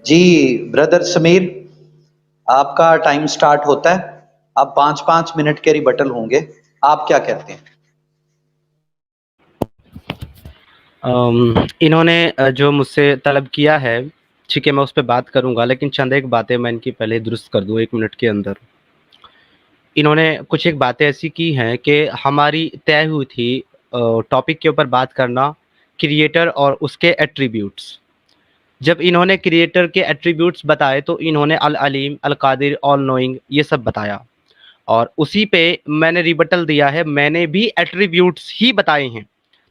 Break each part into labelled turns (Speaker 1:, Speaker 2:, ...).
Speaker 1: جی brother Sameer, آپ کا time start ہوتا ہے. اب 5 5 منٹ کے ریبٹل ہوں گے. آپ کیا کہتے ہیں؟
Speaker 2: انہوں نے جو مجھ سے طلب کیا ہے، ٹھیک ہے، میں اس پہ بات کروں گا، لیکن چند ایک باتیں میں ان کی پہلے درست کر دوں 1 منٹ کے اندر. انہوں نے کچھ ایک باتیں ایسی کی ہیں کہ ہماری طے ہوئی تھی ٹاپک کے اوپر بات کرنا، کریٹر اور اس کے ایٹریبیوٹس. جب انہوں نے کریٹر کے ایٹریبیوٹس بتائے تو انہوں نے العلیم، القادر، آل نوئنگ یہ سب بتایا، اور اسی پہ میں نے ریبٹل دیا ہے. میں نے بھی ایٹریبیوٹس ہی بتائے ہیں،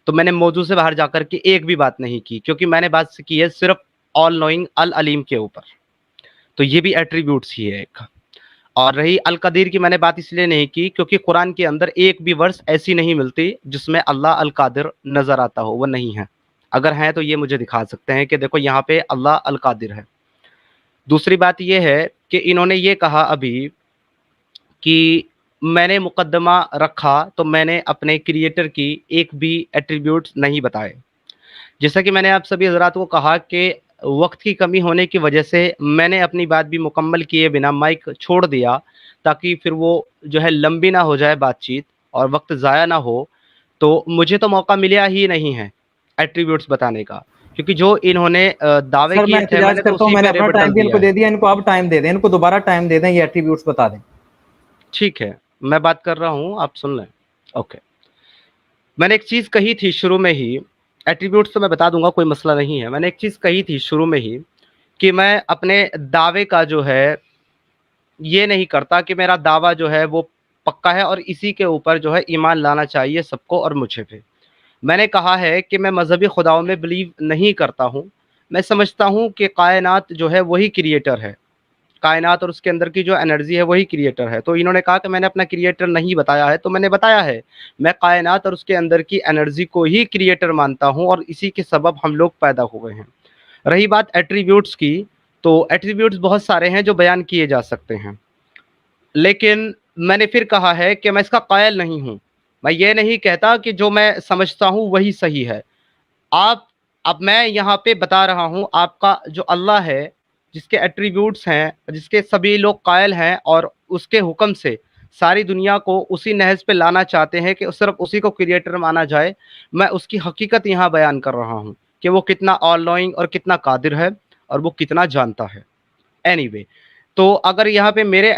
Speaker 2: تو میں نے موضوع سے باہر جا کر کے ایک بھی بات نہیں کی، کیونکہ میں نے بات کی ہے صرف آل نوئنگ، العلیم کے اوپر، تو یہ بھی ایٹریبیوٹس ہی ہے ایک. اور رہی القدیر کی، میں نے بات اس لیے نہیں کی کیونکہ قرآن کے اندر ایک بھی ورس ایسی نہیں ملتی جس میں اللہ القادر نظر آتا ہو، وہ نہیں ہے. اگر ہیں تو یہ مجھے دکھا سکتے ہیں کہ دیکھو یہاں پہ اللہ القادر ہے. دوسری بات یہ ہے کہ انہوں نے یہ کہا ابھی کہ میں نے مقدمہ رکھا تو میں نے اپنے کریٹر کی ایک بھی ایٹریبیوٹس نہیں بتائے. جیسا کہ میں نے آپ سبھی حضرات کو کہا کہ وقت کی کمی ہونے کی وجہ سے میں نے اپنی بات بھی مکمل کیے بنا مائک چھوڑ دیا، تاکہ پھر وہ جو ہے لمبی نہ ہو جائے بات چیت اور وقت ضائع نہ ہو. تو مجھے تو موقع ملیا ہی نہیں ہے ایٹریبیوٹس بتانے کا، کیونکہ جو انہوں نے دعوے
Speaker 3: سر میں
Speaker 2: کیے تھے میں
Speaker 3: احتجاج
Speaker 2: نے تو
Speaker 3: کرتا ہوں،
Speaker 2: اسی
Speaker 3: میں نے
Speaker 2: پہ
Speaker 3: اپنا ٹائم
Speaker 2: ریبٹل
Speaker 3: بھی ان کو
Speaker 2: دیا ہے.
Speaker 3: دے دیا، ان کو اب ٹائم دے دیں، ان کو دوبارہ ٹائم دے دیں، یہ ایٹریبیوٹس بتا دیں.
Speaker 2: ٹھیک ہے، میں بات کر رہا ہوں، آپ سن لیں. اوکے، میں نے ایک چیز کہی تھی شروع میں ہی، ایٹریبیوٹس تو میں بتا دوں گا، کوئی مسئلہ نہیں ہے. میں نے ایک چیز کہی تھی شروع میں ہی کہ میں اپنے دعوے کا جو ہے یہ نہیں کرتا کہ میرا دعویٰ جو ہے وہ پکا ہے اور اسی کے اوپر جو ہے ایمان لانا چاہیے سب کو اور مجھے بھی. میں نے کہا ہے کہ میں مذہبی خداؤں میں بلیو نہیں کرتا ہوں. میں سمجھتا ہوں کہ کائنات جو ہے وہی کریٹر ہے، کائنات اور اس کے اندر کی جو انرجی ہے وہی کریٹر ہے. تو انہوں نے کہا کہ میں نے اپنا کریٹر نہیں بتایا ہے، تو میں نے بتایا ہے میں کائنات اور اس کے اندر کی انرجی کو ہی کریٹر مانتا ہوں، اور اسی کے سبب ہم لوگ پیدا ہوئے ہیں. رہی بات ایٹریبیوٹس کی، تو ایٹریبیوٹس بہت سارے ہیں جو بیان کیے جا سکتے ہیں، لیکن میں نے پھر کہا ہے کہ میں اس کا قائل نہیں ہوں. میں یہ نہیں کہتا کہ جو میں سمجھتا ہوں وہی صحیح ہے. اب میں یہاں پہ بتا رہا ہوں آپ کا جو اللہ ہے، جس کے ایٹریبیوٹس ہیں، جس کے سبھی لوگ قائل ہیں اور اس کے حکم سے ساری دنیا کو اسی نہج پہ لانا چاہتے ہیں کہ صرف اسی کو کریٹر مانا جائے. میں اس کی حقیقت یہاں بیان کر رہا ہوں کہ وہ کتنا آل نوئنگ اور کتنا قادر ہے اور وہ کتنا جانتا ہے. اینی وے، تو اگر یہاں پہ میرے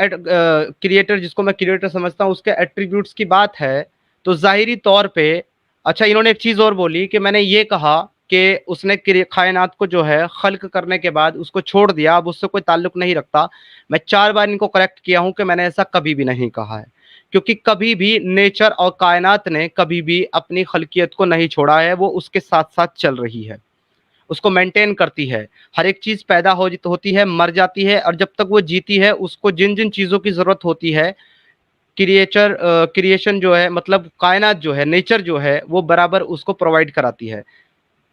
Speaker 2: کریٹر، جس کو میں کریٹر سمجھتا ہوں، اس کے ایٹریبیوٹس کی بات ہے، تو ظاہری طور پہ اچھا انہوں نے ایک چیز اور بولی کہ میں نے یہ کہا کہ اس نے کائنات کو جو ہے خلق کرنے کے بعد اس کو چھوڑ دیا، اب اس سے کوئی تعلق نہیں رکھتا. میں 4 بار ان کو کریکٹ کیا ہوں کہ میں نے ایسا کبھی بھی نہیں کہا ہے، کیونکہ کبھی بھی نیچر اور کائنات نے کبھی بھی اپنی خلقیت کو نہیں چھوڑا ہے. وہ اس کے ساتھ ساتھ چل رہی ہے، اس کو مینٹین کرتی ہے. ہر ایک چیز پیدا ہوتی ہے، مر جاتی ہے، اور جب تک وہ جیتی ہے اس کو جن جن چیزوں کی ضرورت ہوتی ہے، کریشن جو ہے، مطلب کائنات جو ہے، نیچر جو ہے، وہ برابر اس کو پرووائڈ کراتی ہے.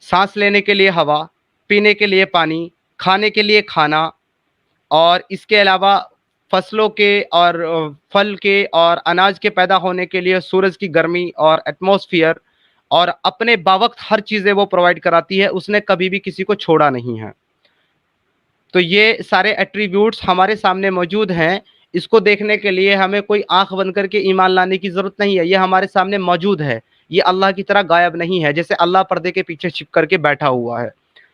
Speaker 2: سانس لینے کے لیے ہوا، پینے کے لیے پانی، کھانے کے لیے کھانا، اور اس کے علاوہ فصلوں کے اور پھل کے اور اناج کے پیدا ہونے کے لیے سورج کی گرمی اور ایٹماسفیئر، اور اپنے باوقت ہر چیزیں وہ پرووائڈ کراتی ہے. اس نے کبھی بھی کسی کو چھوڑا نہیں ہے. تو یہ سارے ایٹریبیوٹس ہمارے سامنے موجود ہیں. اس کو دیکھنے کے لیے ہمیں کوئی آنکھ بند کر کے ایمان لانے کی ضرورت نہیں ہے، یہ ہمارے سامنے موجود ہے. یہ اللہ کی طرح غائب نہیں ہے، جیسے اللہ پردے کے پیچھے چھپ کر کے بیٹھا ہوا ہے.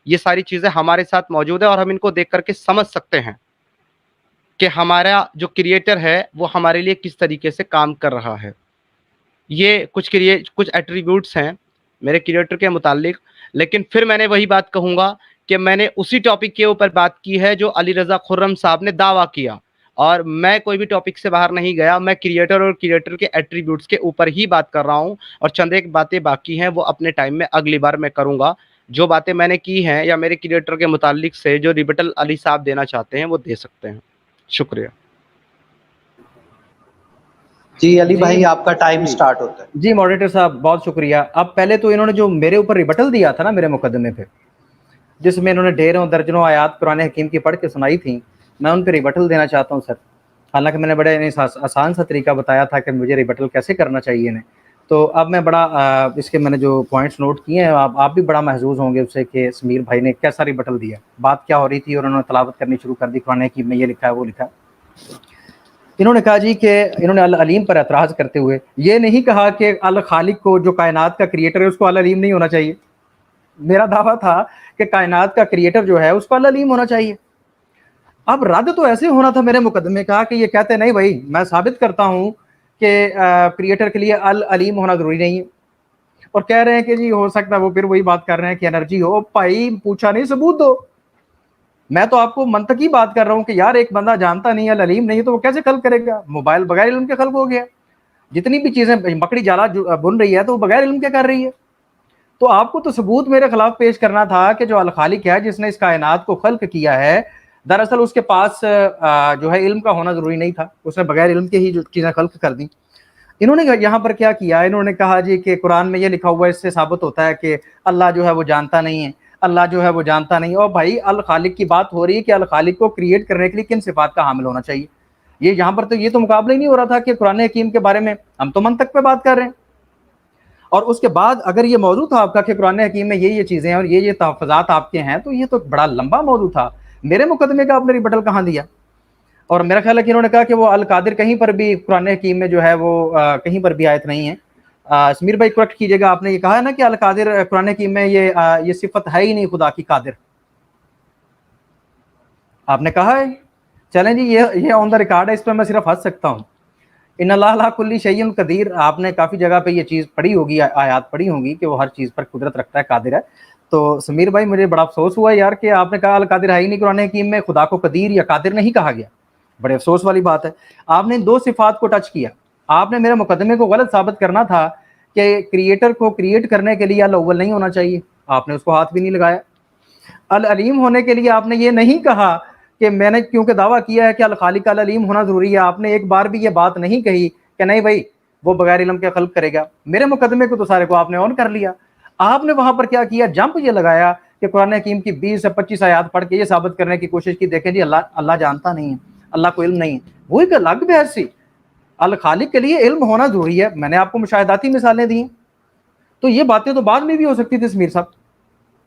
Speaker 2: یہ ساری چیزیں ہمارے ساتھ موجود ہیں اور ہم ان کو دیکھ کر کے سمجھ سکتے ہیں کہ ہمارا جو کریٹر ہے وہ ہمارے لیے کس طریقے سے کام کر رہا ہے. یہ کچھ ایٹریبیوٹس ہیں میرے کریٹر کے متعلق. لیکن پھر میں نے وہی بات کہوں گا کہ میں نے اسی ٹاپک کے اوپر بات کی ہے جو علی رضا خرم صاحب نے دعویٰ کیا، اور میں کوئی بھی ٹاپک سے باہر نہیں گیا. میں کریٹر اور کریٹر کے ایٹریبیوٹس کے اوپر ہی بات کر رہا ہوں، اور چند ایک باتیں باقی ہیں وہ اپنے ٹائم میں اگلی بار میں کروں گا. جو باتیں میں نے کی ہیں یا میرے کریٹر کے متعلق سے جو ریبٹل علی صاحب دینا چاہتے ہیں وہ دے سکتے ہیں. شکریہ.
Speaker 1: جی علی
Speaker 3: جی
Speaker 1: بھائی، آپ کا ٹائم
Speaker 3: جی
Speaker 1: سٹارٹ ہوتا ہے.
Speaker 3: جی ماڈریٹر صاحب بہت شکریہ. اب پہلے تو انہوں نے جو میرے اوپر ریبٹل دیا تھا نا میرے مقدمے پہ، جس میں انہوں نے ڈھیروں درجنوں آیات قرآن حکیم کی پڑھ کے سنائی تھیں، میں ان پہ ریبٹل دینا چاہتا ہوں سر. حالانکہ میں نے بڑے آسان سا طریقہ بتایا تھا کہ مجھے ریبٹل کیسے کرنا چاہیے انہیں، تو اب میں بڑا اس کے میں نے جو پوائنٹس نوٹ کیے ہیں، آپ بھی بڑا محظوظ ہوں گے اس سے کہ سمیر بھائی نے کیسا ریبٹل دیا. بات کیا ہو رہی تھی اور انہوں نے تلاوت کرنی شروع کر دی قرآن حکیم میں یہ لکھا ہے وہ لکھا ہے. انہوں نے کہا جی کہ انہوں نے العلیم پر اعتراض کرتے ہوئے یہ نہیں کہا کہ الخالق کو جو کائنات کا کریٹر ہے اس کو العلیم نہیں ہونا چاہیے. میرا دعویٰ تھا کہ کائنات کا کریٹر جو ہے اس کو العلیم ہونا چاہیے. اب رد تو ایسے ہونا تھا میرے مقدمے کا کہ یہ کہتے نہیں بھائی میں ثابت کرتا ہوں کہ کریٹر کے لیے العلیم ہونا ضروری نہیں ہے، اور کہہ رہے ہیں کہ جی ہو سکتا ہے وہ پھر وہی بات کر رہے ہیں کہ انرجی ہو. بھائی پوچھا نہیں ثبوت دو. میں تو آپ کو منطقی بات کر رہا ہوں کہ یار ایک بندہ جانتا نہیں ہے العلیم نہیں تو وہ کیسے خلق کرے گا؟ موبائل بغیر علم کے خلق ہو گیا. جتنی بھی چیزیں مکڑی جالا بن رہی ہے تو وہ بغیر علم کے کر رہی ہے. تو آپ کو تو ثبوت میرے خلاف پیش کرنا تھا کہ جو الخالق ہے جس نے اس کائنات کو خلق کیا ہے دراصل اس کے پاس جو ہے علم کا ہونا ضروری نہیں تھا، اس نے بغیر علم کے ہی جو چیزیں خلق کر دیں. انہوں نے یہاں پر کیا کیا، انہوں نے کہا جی کہ قرآن میں یہ لکھا ہوا ہے اس سے ثابت ہوتا ہے کہ اللہ جو ہے وہ جانتا نہیں ہے، اللہ جو ہے وہ جانتا نہیں. اور بھائی الخالق کی بات ہو رہی ہے کہ الخالق کو کریٹ کرنے کے لیے کن صفات کا حامل ہونا چاہیے. یہ یہاں پر تو یہ تو مقابلہ ہی نہیں ہو رہا تھا کہ قرآن حکیم کے بارے میں ہم تو منطق پہ بات کر رہے ہیں. اور اس کے بعد اگر یہ موضوع تھا آپ کا کہ قرآن حکیم میں یہ چیزیں ہیں اور یہ تحفظات آپ کے ہیں تو یہ تو بڑا لمبا موضوع تھا. میرے مقدمے کا آپ نے ریبٹل کہاں دیا؟ اور میرا خیال ہے کہ انہوں نے کہا کہ وہ القادر کہیں پر بھی قرآن حکیم میں جو ہے وہ کہیں پر بھی آیت نہیں ہے. سمیر بھائی کریکٹ کیجیے گا، آپ نے یہ کہا ہے نا کہ القادر قرآن حکیم میں یہ صفت ہے ہی نہیں خدا کی قادر، آپ نے کہا ہے. چلیں جی یہ آن دا ریکارڈ ہے، اس پہ میں صرف ہنس سکتا ہوں. ان اللہ علی کل شیء قدیر، آپ نے کافی جگہ پہ یہ چیز پڑھی ہوگی، آیات پڑھی ہوگی کہ وہ ہر چیز پر قدرت رکھتا ہے، قادر ہے. تو سمیر بھائی مجھے بڑا افسوس ہوا یار کہ آپ نے کہا القادر ہے ہی نہیں قرآن حکیم میں، خدا کو قدیر یا قادر نہیں کہا گیا. بڑے افسوس والی بات ہے. آپ نے دو صفات کو ٹچ کیا. آپ نے میرے مقدمے کو غلط ثابت کرنا تھا کہ کریٹر کو کریٹ کرنے کے لیے الاول نہیں ہونا چاہیے، آپ نے اس کو ہاتھ بھی نہیں لگایا. العلیم ہونے کے لیے آپ نے یہ نہیں کہا کہ میں نے کیونکہ دعویٰ کیا ہے کہ الخالق العلیم ہونا ضروری ہے، آپ نے ایک بار بھی یہ بات نہیں کہی کہ نہیں بھائی وہ بغیر علم کے خلق کرے گا. میرے مقدمے کو تو سارے کو آپ نے آن کر لیا. آپ نے وہاں پر کیا کیا، جمپ یہ لگایا کہ قرآن حکیم کی 20 سے 25 آیات پڑھ کے یہ ثابت کرنے کی کوشش کی دیکھیں جی اللہ جانتا نہیں ہے، اللہ کو علم نہیں ہے. وہ ایک الگ بحث سی. الخالق کے لیے علم ہونا ضروری ہے، میں نے آپ کو مشاہداتی مثالیں دی. تو یہ باتیں تو بعد میں بھی ہو سکتی تھی. سمیر صاحب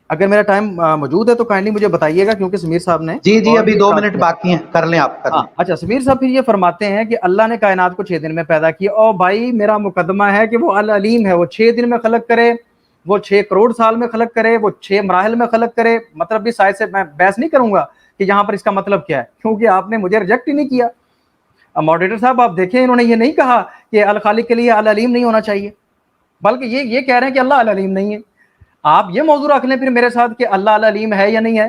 Speaker 3: اگر میرا ٹائم موجود ہے تو کائنڈلی مجھے بتائیے گا، کیونکہ سمیر صاحب نے
Speaker 1: جی ابھی 2 منٹ باقی ہیں، کر لیں آپ کر لیں.
Speaker 3: اچھا سمیر صاحب پھر یہ فرماتے ہیں کہ اللہ نے کائنات کو 6 دن میں پیدا کیا. اور بھائی میرا مقدمہ ہے کہ وہ العلیم ہے، وہ 6 دن میں خلق کرے، وہ 6 کروڑ سال میں خلق کرے، وہ 6 مراحل میں خلق کرے. مطلب بھی سائز سے میں بحث نہیں کروں گا کہ یہاں پر اس کا مطلب کیا ہے، کیونکہ آپ نے مجھے ریجیکٹ ہی نہیں کیا. ماڈریٹر صاحب آپ دیکھیں انہوں نے یہ نہیں کہا کہ الخالق کے لیے العلیم نہیں ہونا چاہیے، بلکہ یہ کہہ رہے ہیں کہ اللہ العلیم نہیں ہے. آپ یہ موضوع رکھ لیں پھر میرے ساتھ کہ اللہ العلیم ہے یا نہیں ہے.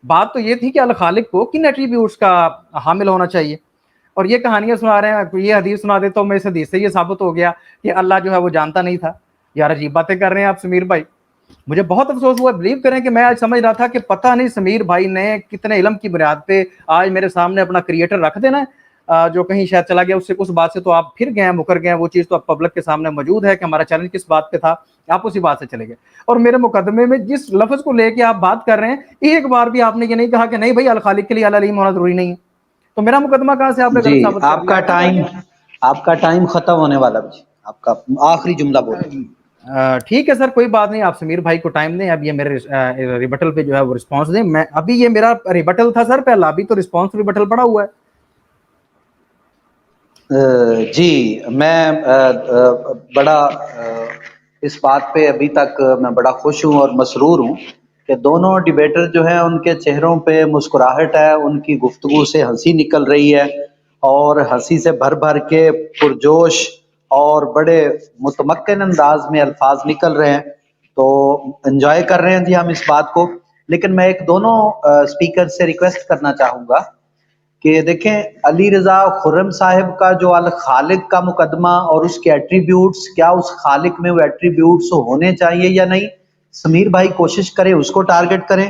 Speaker 3: بات تو یہ تھی کہ الخالق کو کن ایٹریبیوٹس کا حامل ہونا چاہیے، اور یہ کہانیاں سنا رہے ہیں. یہ حدیث سنا دیتا ہوں میں، اس حدیث سے یہ ثابت ہو گیا کہ اللہ جو ہے وہ جانتا نہیں تھا. یار عجیب باتیں کر رہے ہیں آپ سمیر بھائی. مجھے بہت افسوس ہوا، بلیو کریں کہ میں آج سمجھ رہا تھا کہ پتہ نہیں سمیر بھائی نے کتنے علم کی بنیاد پہ آج میرے سامنے اپنا کریٹر رکھ دینا ہے جو کہیں شاید چلا گیا. اس بات سے تو آپ پھر گئے ہیں، مکر گئے ہیں. وہ چیز تو اب پبلک کے سامنے موجود ہے کہ ہمارا چیلنج کس بات پہ تھا، آپ اسی بات سے چلے گئے. اور میرے مقدمے میں جس لفظ کو لے کے آپ بات کر رہے ہیں ایک بار بھی آپ نے یہ نہیں کہا کہ نہیں بھائی الخالق کے لیے العلیم ہونا ضروری نہیں ہے. تو میرا مقدمہ کہاں سے آپ نے غلط ثابت کر دیا؟
Speaker 1: آپ کا ٹائم ختم ہونے والا ہے، آپ کا آخری جملہ بولیں.
Speaker 3: ٹھیک ہے سر کوئی بات نہیں، آپ سمیر بھائی کو ٹائم دیں. اب یہ میرے ریبٹل پہ جو ہے وہ رسپانس دیں. میں ابھی یہ میرا ریبٹل تھا سر پہلا، ابھی تو رسپانس ریبٹل پڑا ہوا ہے.
Speaker 1: جی میں بڑا اس بات پہ ابھی تک میں بڑا خوش ہوں اور مسرور ہوں کہ دونوں ڈیبیٹر جو ہیں ان کے چہروں پہ مسکراہٹ ہے، ان کی گفتگو سے ہنسی نکل رہی ہے اور ہنسی سے بھر بھر کے پرجوش اور بڑے متمکن انداز میں الفاظ نکل رہے ہیں. تو انجوائے کر رہے ہیں جی ہم اس بات کو. لیکن میں ایک دونوں اسپیکر سے ریکویسٹ کرنا چاہوں گا کہ دیکھیں علی رضا خرم صاحب کا جو الخالق کا مقدمہ اور اس کے ایٹریبیوٹس، کیا اس خالق میں وہ ایٹریبیوٹس ہونے چاہیے یا نہیں، سمیر بھائی کوشش کریں اس کو ٹارگٹ کریں.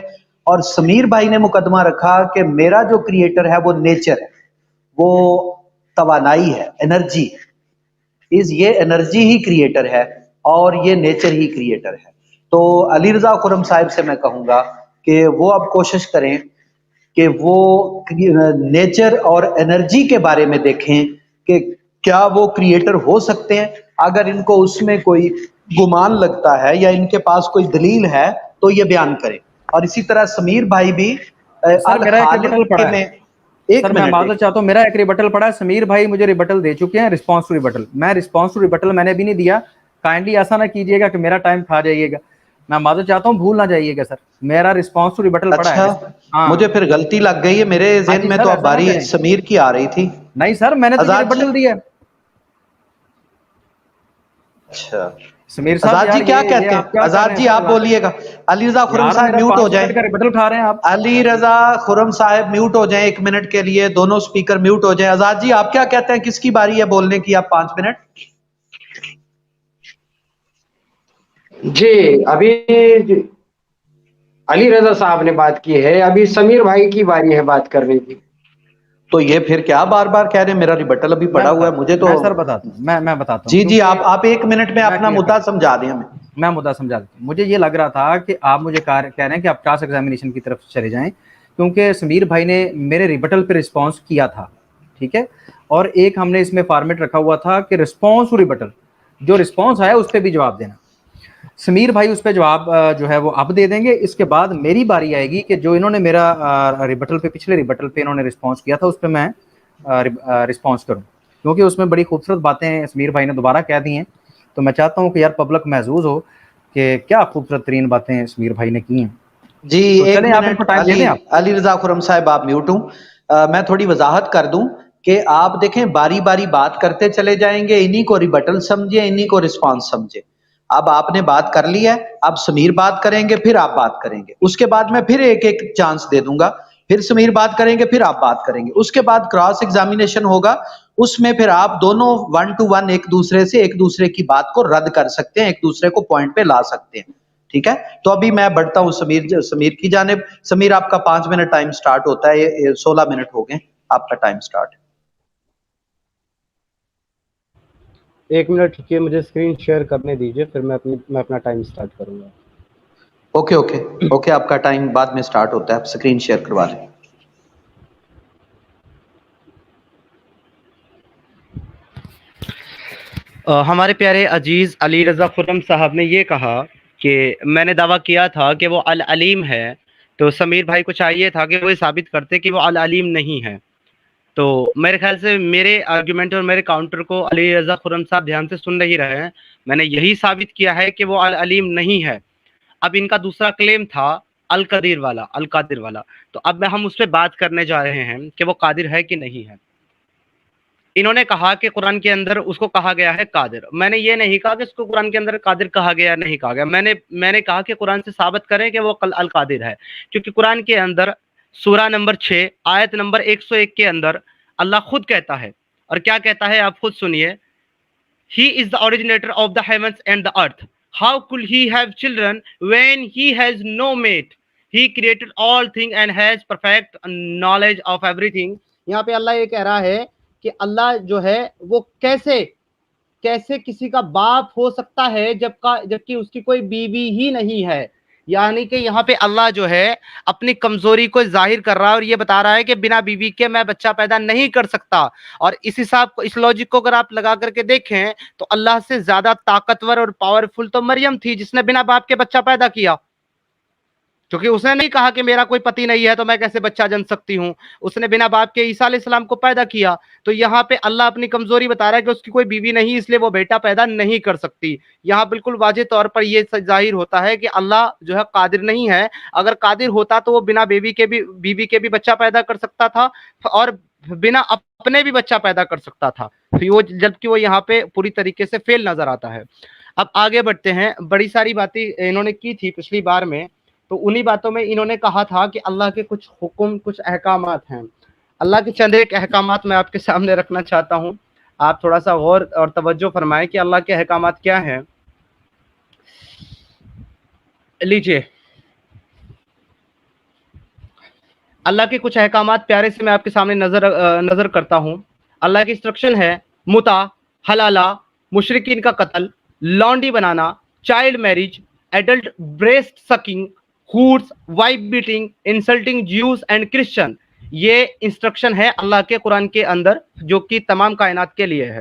Speaker 1: اور سمیر بھائی نے مقدمہ رکھا کہ میرا جو کریٹر ہے وہ نیچر ہے، وہ توانائی ہے، انرجی ہے. یہ انرجی ہی کریٹر ہے اور یہ نیچر ہی کریٹر ہے. تو علی رضا خرم صاحب سے میں کہوں گا کہ وہ اب کوشش کریں کہ وہ نیچر اور انرجی کے بارے میں دیکھیں کہ کیا وہ کریٹر ہو سکتے ہیں. اگر ان کو اس میں کوئی گمان لگتا ہے یا ان کے پاس کوئی دلیل ہے تو یہ بیان کریں. اور اسی طرح سمیر بھائی بھی
Speaker 3: سر میرا ایک ریبٹل
Speaker 1: الخالق
Speaker 3: پڑا
Speaker 1: میں
Speaker 3: ہے سر میں معذرت چاہتا ہوں, میرا ایک ریبٹل پڑا ہے. سمیر بھائی مجھے ریبٹل دے چکے ہیں, رسپانس ٹو ریبٹل. میں رسپانس ٹو ریبٹل میں نے بھی نہیں دیا. کائنڈلی ایسا نہ کیجیے گا کہ میرا ٹائم کھا جائیے گا. میں معذرت چاہتا ہوں, بھول نہ جائیے گا سر. میرا رسپانس ٹو ریبٹل پڑا ہے.
Speaker 1: اچھا
Speaker 3: ہاں
Speaker 1: مجھے پھر غلطی لگ گئی ہے, میرے
Speaker 3: ہاں
Speaker 1: ذہن
Speaker 3: جی
Speaker 1: میں
Speaker 3: سر,
Speaker 1: تو اب
Speaker 3: ایسا نہ
Speaker 1: باری
Speaker 3: کریں.
Speaker 1: سمیر کی آ رہی تھی.
Speaker 3: نہیں سر, میں نے تو یہ
Speaker 1: آزاد جی,
Speaker 3: ریبٹل دیا ہے.
Speaker 1: اچھا
Speaker 3: سمیر صاحب
Speaker 1: آزاد جی
Speaker 3: یار
Speaker 1: کیا
Speaker 3: یہ
Speaker 1: کہتے ہیں؟
Speaker 3: آپ کیا کر رہے
Speaker 1: آزاد
Speaker 3: ہیں
Speaker 1: جی آپ
Speaker 3: سر.
Speaker 1: بولیے گا. علی رضا خرم
Speaker 3: یار
Speaker 1: صاحب
Speaker 3: میرا
Speaker 1: میوٹ ہو
Speaker 3: 5
Speaker 1: جائیں.
Speaker 3: منٹ کا ریبٹل کھا رہے ہیں آپ.
Speaker 1: علی رضا خرم صاحب میوٹ ہو جائیں 1 منٹ کے لیے, دونوں سپیکر میوٹ ہو جائیں. آزاد جی آپ کیا کہتے ہیں, کس کی باری ہے بولنے کی؟ آپ 5 منٹ.
Speaker 4: جی ابھی علی رضا صاحب نے بات کی ہے, ابھی سمیر بھائی کی باری ہے بات کرنے کی.
Speaker 1: تو یہ پھر کیا بار بار کہہ رہے ہیں, میرا ریبٹل ابھی
Speaker 3: میں
Speaker 1: پڑا ہوا ہے
Speaker 3: بتاتا
Speaker 1: مجھے
Speaker 3: ہوں,
Speaker 1: تو.
Speaker 3: میں سر بتاتا ہوں, میں بتاتا ہوں
Speaker 1: جی جی
Speaker 3: کیونکہ
Speaker 1: آپ 1 منٹ میں
Speaker 3: میں
Speaker 1: اپنا
Speaker 3: کلیئر
Speaker 1: مدعا
Speaker 3: کرتا
Speaker 1: سمجھا دیں ہمیں.
Speaker 3: ہوں, میں مدعا سمجھا دیتا ہوں. مجھے یہ لگ رہا تھا کہ آپ مجھے کہہ رہے ہیں کہ آپ کراس ایگزامینیشن کی طرف چلے جائیں, کیونکہ سمیر بھائی نے میرے ریبٹل پہ رسپانس کیا تھا, ٹھیک ہے. اور ایک ہم نے اس میں فارمیٹ رکھا ہوا تھا کہ رسپانس ریبٹل, جو رسپانس آیا اس پہ بھی جواب دینا. سمیر بھائی اس پہ جواب جو ہے وہ اب دے دیں گے. اس کے بعد میری باری آئے گی کہ جو انہوں نے میرا ریبٹل پہ, پچھلے ریبٹل پہ انہوں نے رسپانس کیا تھا, اس پہ میں رسپانس کروں, کیونکہ اس میں بڑی خوبصورت باتیں سمیر بھائی نے دوبارہ کہہ دی ہیں. تو میں چاہتا ہوں کہ یار پبلک محظوظ ہو کہ کیا خوبصورت ترین باتیں سمیر بھائی نے کی ہیں.
Speaker 1: جی
Speaker 3: تو
Speaker 1: 1
Speaker 3: چلیں آپ ان کو
Speaker 1: منٹ
Speaker 3: ٹائم دے دیں. آپ
Speaker 1: علی رضا خرم صاحب آپ میوٹ ہوں. میں تھوڑی وضاحت کر دوں کہ آپ دیکھیں باری باری بات کرتے چلے جائیں گے, انہی کو ریبٹل سمجھیں, انہی کو رسپانس سمجھیں. اب آپ نے بات کر لی ہے, اب سمیر بات کریں گے, پھر آپ بات کریں گے. اس کے بعد میں پھر ایک چانس دے دوں گا, پھر سمیر بات کریں گے, پھر آپ بات کریں گے. اس کے بعد کراس ایگزامینیشن ہوگا, اس میں پھر آپ دونوں 1 to 1 ایک دوسرے کی بات کو رد کر سکتے ہیں, ایک دوسرے کو پوائنٹ پہ لا سکتے ہیں. ٹھیک ہے, تو ابھی میں بڑھتا ہوں سمیر کی جانب. سمیر آپ کا 5 منٹ ٹائم سٹارٹ ہوتا ہے, یہ 16 منٹ ہو گئے, آپ کا ٹائم سٹارٹ.
Speaker 2: 1 منٹ رکیے, مجھے اسکرین شیئر کرنے دیجیے, پھر میں اپنا ٹائم اسٹارٹ کروں گا.
Speaker 1: اوکے اوکے اوکے, آپ کا ٹائم بعد میں سٹارٹ ہوتا ہے, آپ اسکرین شیئر کروا لیں.
Speaker 2: ہمارے پیارے عزیز علی رضا خرم صاحب نے یہ کہا کہ میں نے دعویٰ کیا تھا کہ وہ العلیم ہے, تو سمیر بھائی کو چاہیے تھا کہ وہ یہ ثابت کرتے کہ وہ العلیم نہیں ہے. تو میرے خیال سے میرے آرگیومنٹ اور میرے کاؤنٹر کو علی رضا خرم صاحب دھیان سے سن نہیں رہے ہیں. میں نے یہی ثابت کیا ہے کہ وہ العلیم نہیں ہے. اب ان کا دوسرا کلیم تھا القدیر والا, تو اب ہم اس پہ بات کرنے جا رہے ہیں کہ وہ قادر ہے کہ نہیں ہے. انہوں نے کہا کہ قرآن کے اندر اس کو کہا گیا ہے قادر. میں نے یہ نہیں کہا کہ اس کو قرآن کے اندر قادر کہا گیا, نہیں کہا گیا. میں نے کہا کہ قرآن سے ثابت کریں کہ وہ القادر ہے, کیونکہ قرآن کے اندر سورہ نمبر 6 آیت نمبر 101 کے اندر اللہ خود کہتا ہے, اور کیا کہتا ہے آپ خود سنیے. He is the originator of the heavens and the earth. How could he have children when he has no mate? He created all things and has perfect knowledge of everything. یہاں پہ اللہ یہ کہہ رہا ہے کہ اللہ جو ہے وہ کیسے کسی کا باپ ہو سکتا ہے جبکہ اس کی کوئی بیوی ہی نہیں ہے. یعنی کہ یہاں پہ اللہ جو ہے اپنی کمزوری کو ظاہر کر رہا ہے اور یہ بتا رہا ہے کہ بنا بیوی کے میں بچہ پیدا نہیں کر سکتا. اور اس حساب کو, اس لاجک کو اگر آپ لگا کر کے دیکھیں تو اللہ سے زیادہ طاقتور اور پاورفل تو مریم تھی, جس نے بنا باپ کے بچہ پیدا کیا. کیونکہ اس نے نہیں کہا کہ میرا کوئی پتی نہیں ہے تو میں کیسے بچہ جن سکتی ہوں, اس نے بنا باپ کے عیسیٰ علیہ السلام کو پیدا کیا. تو یہاں پہ اللہ اپنی کمزوری بتا رہا ہے کہ اس کی کوئی بیوی نہیں, اس لیے وہ بیٹا پیدا نہیں کر سکتی. یہاں بالکل واضح طور پر یہ ظاہر ہوتا ہے کہ اللہ جو ہے قادر نہیں ہے. اگر قادر ہوتا تو وہ بنا بیوی کے بھی بچہ پیدا کر سکتا تھا, اور بنا اپنے بھی بچہ پیدا کر سکتا تھا, جبکہ وہ یہاں پہ پوری طریقے سے فیل نظر آتا ہے. اب آگے بڑھتے ہیں. بڑی ساری باتیں انہوں نے کی تھی پچھلی بار میں, تو انہی باتوں میں انہوں نے کہا تھا کہ اللہ کے کچھ حکم, کچھ احکامات ہیں. اللہ کے چند ایک احکامات میں آپ کے سامنے رکھنا چاہتا ہوں. آپ تھوڑا سا غور اور توجہ فرمائیں کہ اللہ کے احکامات کیا ہیں. لیجیے, اللہ کے کچھ احکامات پیارے سے میں آپ کے سامنے نظر کرتا ہوں. اللہ کی انسٹرکشن ہے متع, حلالہ, مشرکین کا قتل, لانڈی بنانا, child marriage, adult breast sucking, ہوٹس, wife beating, insulting Jews and Christian. یہ انسٹرکشن ہے اللہ کے قرآن کے اندر جو کہ تمام کائنات کے لیے ہے.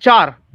Speaker 2: 4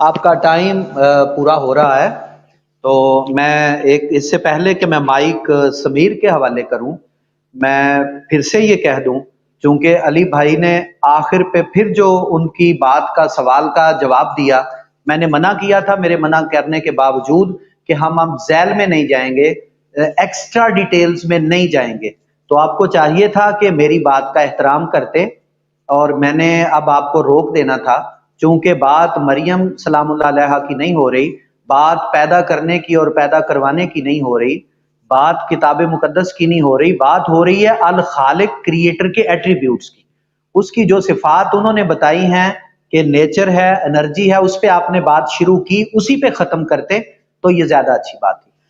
Speaker 1: آپ کا ٹائم پورا ہو رہا ہے، تو میں اس سے پہلے کہ میں مائک سمیر کے حوالے کروں، میں پھر سے یہ کہہ دوں، چونکہ علی بھائی نے آخر پہ پھر جو ان کی بات کا سوال کا جواب دیا، میں نے منع کیا تھا، میرے منع کرنے کے باوجود کہ ہم ذیل میں نہیں جائیں گے، ایکسٹرا ڈیٹیلز میں نہیں جائیں گے، تو آپ کو چاہیے تھا کہ میری بات کا احترام کرتے، اور میں نے اب آپ کو روک دینا تھا، چونکہ بات مریم سلام اللہ علیہا کی نہیں ہو رہی، بات پیدا کرنے کی اور پیدا کروانے کی نہیں ہو رہی، بات کتاب مقدس کی نہیں ہو رہی، بات ہو رہی ہے الخالق کریٹر کے ایٹریبیوٹس کی، اس کی جو صفات انہوں نے بتائی ہیں کہ نیچر ہے، انرجی ہے، اس پہ آپ نے بات شروع کی، اسی پہ ختم کرتے تو یہ زیادہ اچھی بات تھی۔